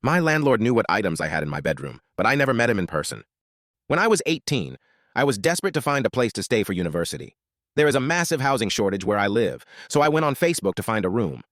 My landlord knew what items I had in my bedroom, but I never met him in person. When I was 18, I was desperate to find a place to stay for university. There is a massive housing shortage where I live, so I went on Facebook to find a room.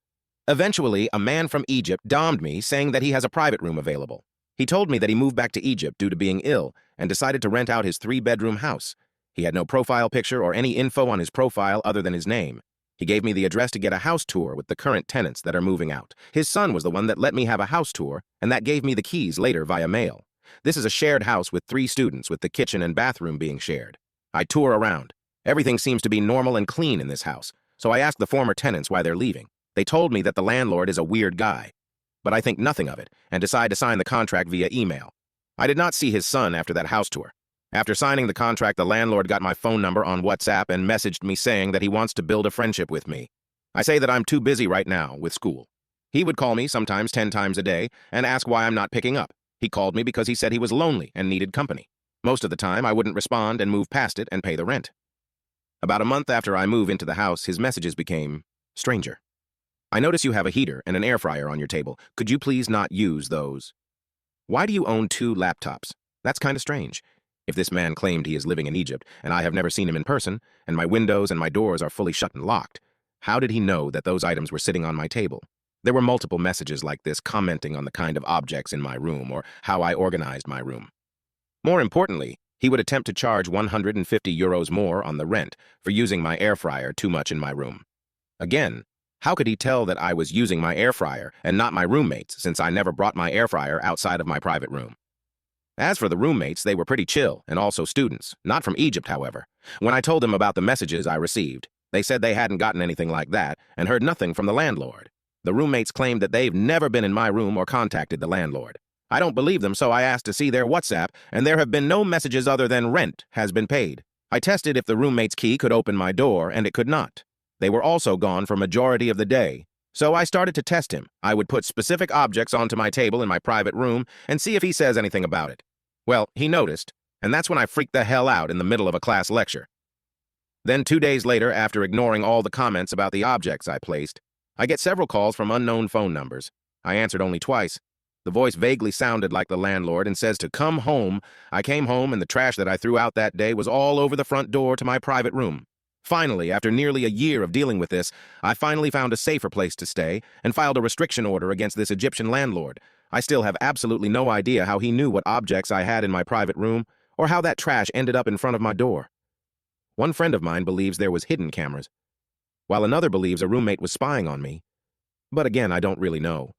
Eventually, a man from Egypt DM'd me saying that he has a private room available. He told me that he moved back to Egypt due to being ill and decided to rent out his 3-bedroom house. He had no profile picture or any info on his profile other than his name. He gave me the address to get a house tour with the current tenants that are moving out. His son was the one that let me have a house tour, and that gave me the keys later via mail. This is a shared house with 3 students, with the kitchen and bathroom being shared. I tour around. Everything seems to be normal and clean in this house, so I asked the former tenants why they're leaving. They told me that the landlord is a weird guy, but I think nothing of it and decide to sign the contract via email. I did not see his son after that house tour. After signing the contract, the landlord got my phone number on WhatsApp and messaged me saying that he wants to build a friendship with me. I say that I'm too busy right now with school. He would call me sometimes 10 times a day and ask why I'm not picking up. He called me because he said he was lonely and needed company. Most of the time, I wouldn't respond and move past it and pay the rent. About a month after I move into the house, his messages became, "Stranger, I notice you have a heater and an air fryer on your table. Could you please not use those? Why do you own 2 laptops? That's kind of strange. If this man claimed he is living in Egypt, and I have never seen him in person, and my windows and my doors are fully shut and locked, how did he know that those items were sitting on my table?" There were multiple messages like this commenting on the kind of objects in my room or how I organized my room. More importantly, he would attempt to charge €150 more on the rent for using my air fryer too much in my room. Again, how could he tell that I was using my air fryer and not my roommates, since I never brought my air fryer outside of my private room? As for the roommates, they were pretty chill and also students, not from Egypt, however. When I told them about the messages I received, they said they hadn't gotten anything like that and heard nothing from the landlord. The roommates claimed that they've never been in my room or contacted the landlord. I don't believe them, so I asked to see their WhatsApp, and there have been no messages other than rent has been paid. I tested if the roommate's key could open my door, and it could not. They were also gone for majority of the day. So I started to test him. I would put specific objects onto my table in my private room and see if he says anything about it. Well, he noticed, and that's when I freaked the hell out in the middle of a class lecture. Then 2 days later, after ignoring all the comments about the objects I placed, I get several calls from unknown phone numbers. I answered only twice. The voice vaguely sounded like the landlord and says to come home. I came home and the trash that I threw out that day was all over the front door to my private room. Finally, after nearly a year of dealing with this, I finally found a safer place to stay and filed a restriction order against this Egyptian landlord. I still have absolutely no idea how he knew what objects I had in my private room or how that trash ended up in front of my door. One friend of mine believes there was hidden cameras, while another believes a roommate was spying on me. But again, I don't really know.